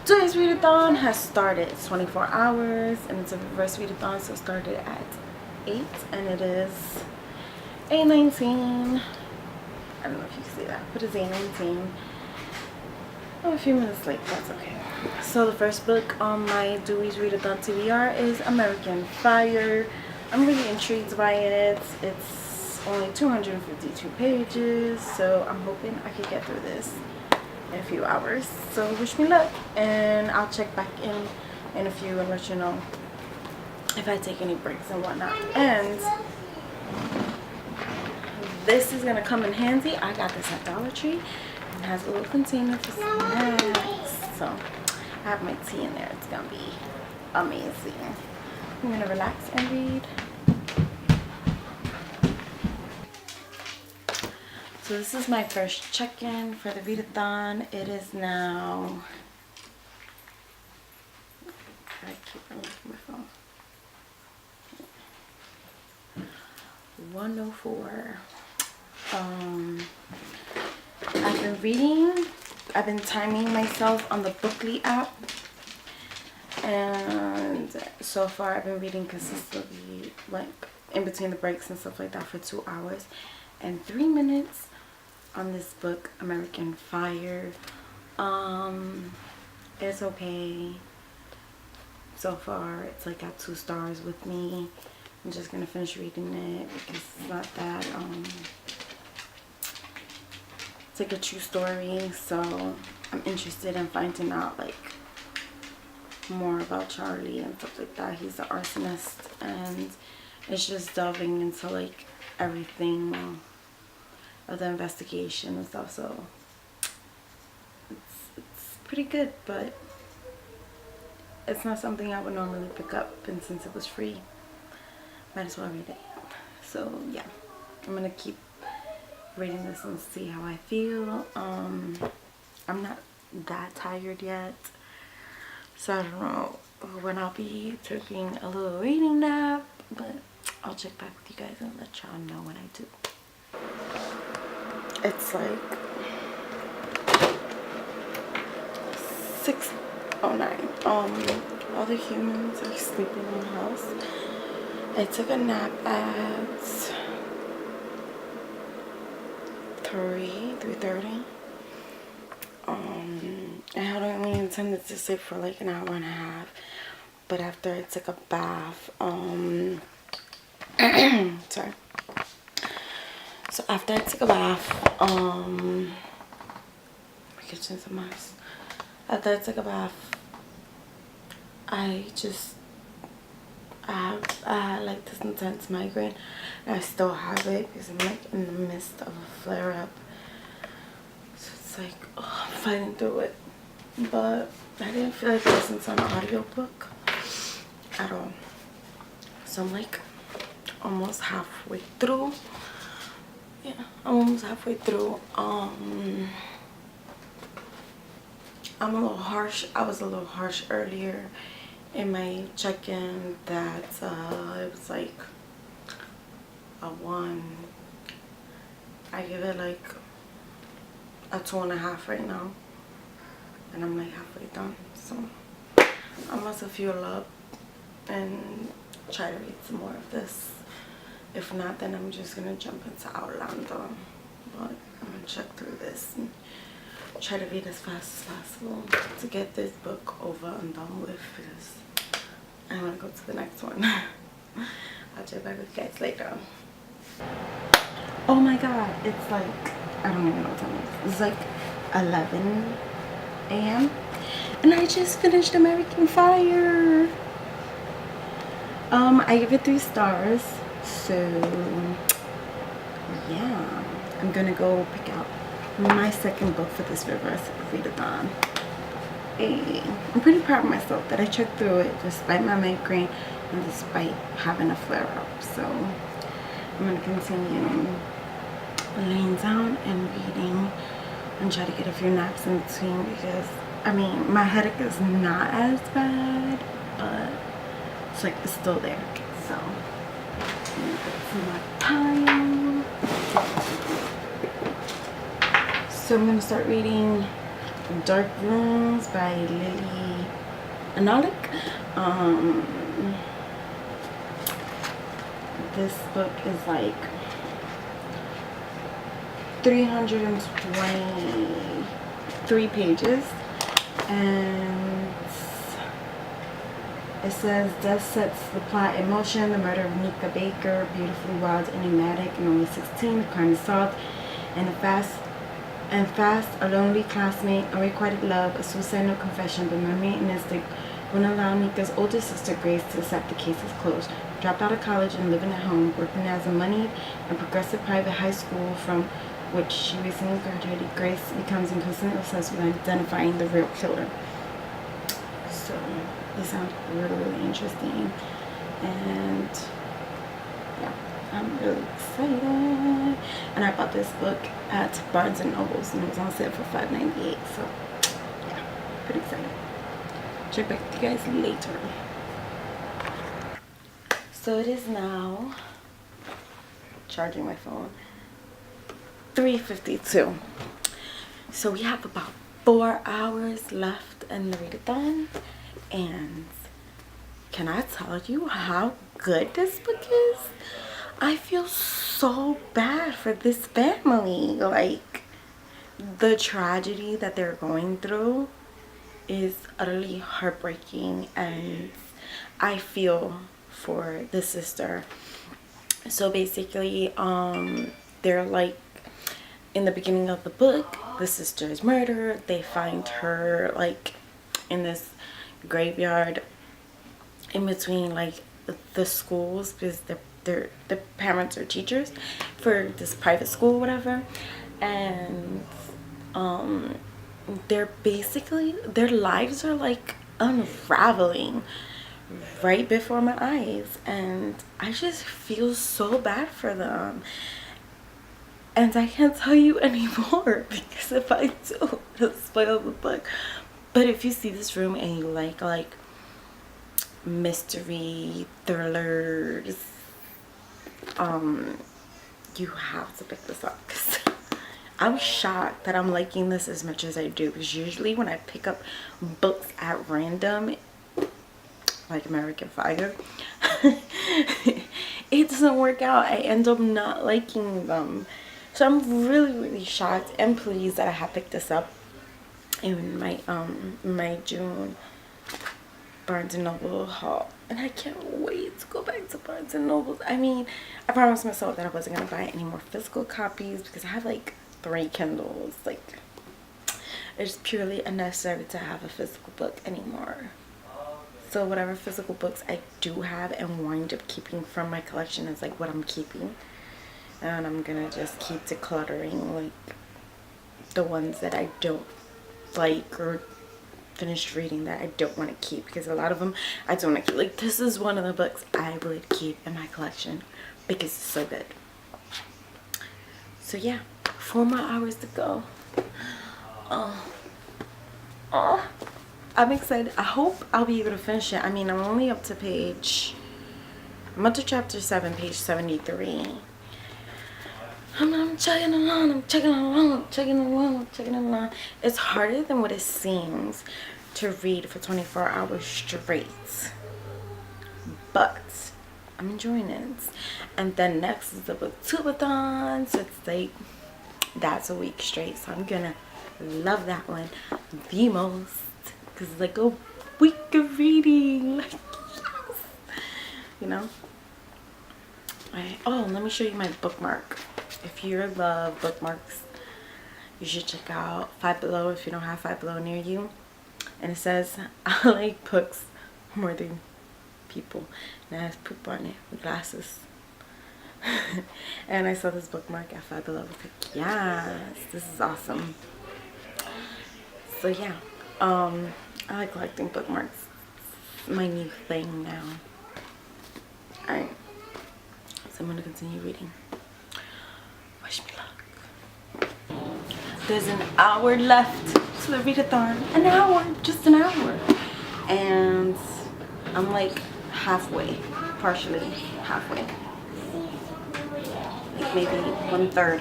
Today's readathon has started. It's 24 hours and it's a reverse readathon, so it started at 8 and it is 8:19. I don't know if you can see that, but it's 8:19. I'm a few minutes late, that's okay. So the first book on my Dewey's Readathon TBR is American Fire. I'm really intrigued by it. It's only 252 pages, so I'm hoping I can get through this in a few hours. So wish me luck, and I'll check back in a few and let you know if I take any breaks and whatnot. And this is gonna come in handy. I got this at Dollar Tree. It has a little container for snacks, so I have my tea in there. It's gonna be amazing. I'm gonna relax and read. So this is my first check-in for the readathon. It is now, I keep on looking at my phone, 1:04. I've been timing myself on the Bookly app, and so far I've been reading consistently, like in between the breaks and stuff like that, for 2 hours and 3 minutes on this book, American Fire. It's okay so far. It's like got 2 stars with me. I'm just gonna finish reading it because it's not that it's like a true story, so I'm interested in finding out like more about Charlie and stuff like that. He's the arsonist, and it's just delving into like everything of the investigation and stuff. So it's pretty good, but it's not something I would normally pick up, and since it was free, might as well read it. So yeah, I'm gonna keep reading this and see how I feel. I'm not that tired yet, so I don't know when I'll be taking a little reading nap, but I'll check back with you guys and let y'all know when I do. It's like 6:09. All the humans are sleeping in the house. I took a nap at 3:30. I had only intended to sleep for like an hour and a half, but after I took a bath, sorry. So after I took a bath, my kitchen's a mess. After I took a bath, I had like this intense migraine, and I still have it because I'm like in the midst of a flare-up. So it's like, oh, I'm fighting through it. But I didn't feel like listening to an audiobook at all. So I'm like almost halfway through. Yeah, I'm almost halfway through. I'm a little harsh. I was a little harsh earlier in my check-in that it was like a 1. I give it like a 2.5 right now, and I'm like halfway done. So I must fuel up and try to read some more of this. If not, then I'm just gonna jump into Outlander. But I'm gonna check through this and try to read as fast as possible to get this book over and done with, because I want to go to the next one. I'll check back with you guys later. Oh my god, it's like, I don't even know what time it is. It's like 11 a.m. and I just finished American Fire. I give it 3 stars. So yeah, I'm gonna go pick out my second book for this reverse readathon. Hey, I'm pretty proud of myself that I checked through it despite my migraine and despite having a flare-up. So I'm gonna continue laying down and reading and try to get a few naps in between, because I mean my headache is not as bad, but it's like it's still there. So I'm gonna put some more time. So I'm gonna start reading Dark Rooms by Lily Analik. This book is like 323 pages, and it says death sets the plot in motion. The murder of Nika Baker, beautifully wild, enigmatic, and only 16. The crime is solved, and fast, a lonely classmate, unrequited love, a suicidal confession, but memory and instinct wouldn't allow Nika's older sister Grace to accept the case as closed. Dropped out of college and living at home, working as a moneyed and progressive private high school from which she recently graduated, Grace becomes increasingly obsessed with identifying the real killer. So this sounds really interesting, and yeah, I'm really excited. And I bought this book at Barnes and Nobles, and it was on sale for $5.98. So yeah, pretty excited. Check back with you guys later. So it is now, charging my phone, 3:52. So we have about 4 hours left in the readathon, and can I tell you how good this book is? I feel so bad for this family. Like, the tragedy that they're going through is utterly heartbreaking, and I feel for the sister. So basically, they're like, in the beginning of the book, the sister is murdered. They find her like in this graveyard in between like the schools, because the parents are teachers for this private school, whatever. And they're basically, their lives are like unraveling right before my eyes, and I just feel so bad for them. And I can't tell you anymore, because if I do, it'll spoil the book. But if you see this room and you like mystery thrillers, you have to pick this up, because I'm shocked that I'm liking this as much as I do, because usually when I pick up books at random, like American Fire, it doesn't work out. I end up not liking them. So I'm really shocked and pleased that I have picked this up in my June Barnes and Noble haul, and I can't wait to go back to Barnes and Noble. I mean, I promised myself that I wasn't gonna buy any more physical copies, because I have like 3 Kindles. Like, it's purely unnecessary to have a physical book anymore. So whatever physical books I do have and wind up keeping from my collection is like what I'm keeping. And I'm gonna just keep decluttering like the ones that I don't like or finished reading that I don't want to keep, because a lot of them I don't want to keep. Like, this is one of the books I would keep in my collection because it's so good. So yeah, 4 more hours to go. I'm excited. I hope I'll be able to finish it. I mean, I'm only up to I'm up to chapter 7, page 73. I'm chugging along, It's harder than what it seems to read for 24 hours straight. But I'm enjoying it. And then next is the booktubeathon. So it's like, that's a week straight. So I'm gonna love that one the most, because it's like a week of reading. Like, yes. You know? Alright. Oh, let me show you my bookmark. If you love bookmarks, you should check out Five Below if you don't have Five Below near you. And it says, I like books more than people. And it has poop on it with glasses. And I saw this bookmark at Five Below. I was like, yes, this is awesome. So yeah, I like collecting bookmarks. It's my new thing now. Alright, so I'm going to continue reading. Wish me luck. There's an hour left to the readathon. An hour, just an hour. And I'm like halfway, partially halfway. Like maybe 1/3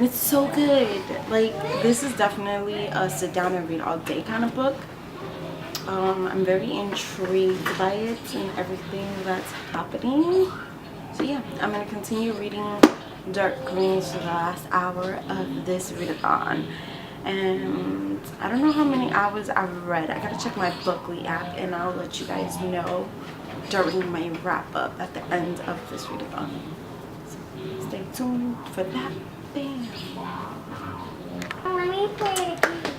and it's so good. Like, this is definitely a sit down and read all day kind of book. I'm very intrigued by it and everything that's happening. So yeah, I'm gonna continue reading Dark Greens for the last hour of this readathon. And I don't know how many hours I've read. I gotta check my Bookly app, and I'll let you guys know during my wrap up at the end of this readathon. So stay tuned for that. Bam.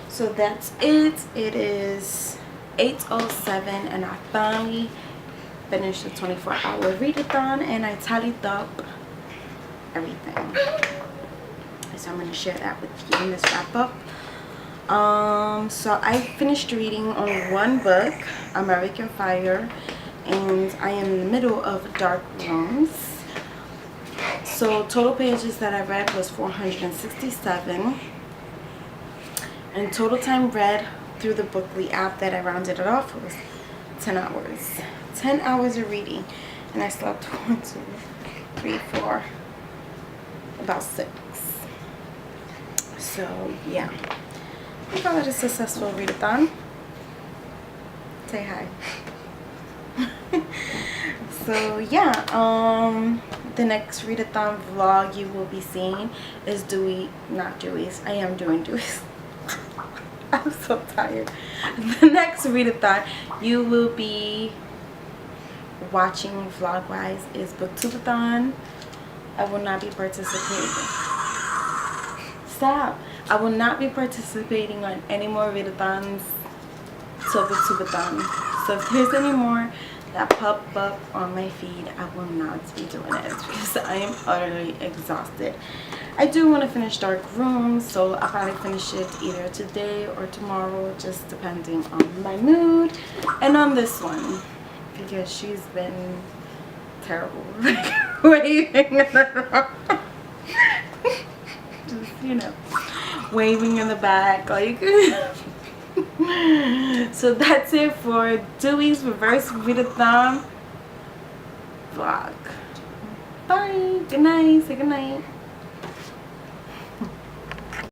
So that's it. It is 8:07 and I finally finished the 24-hour readathon, and I tallied up everything. So I'm going to share that with you in this wrap up. So I finished reading on one book, American Fire, and I am in the middle of Dark Rooms. So total pages that I read was 467, and total time read through the Bookly app that I rounded it off was 10 hours. 10 hours of reading, and I slept 1, 2, 3, 4, about 6. So yeah, I call it a successful readathon. Say hi. So yeah, the next readathon vlog you will be seeing is not Dewey's. I am doing Dewey's. I'm so tired. The next readathon you will be watching vlog wise is Booktubeathon. I will not be participating. Stop. I will not be participating on any more readathons till Booktubeathon. So if there's any more that pop up on my feed, I will not be doing it because I am utterly exhausted. I do want to finish Dark Rooms, so I'll probably finish it either today or tomorrow, just depending on my mood and on this one, because she's been terrible. Waving in the just, you know, waving in the back, like. So that's it for Dewey's Reverse Readathon vlog. Bye. Good night. Say good night.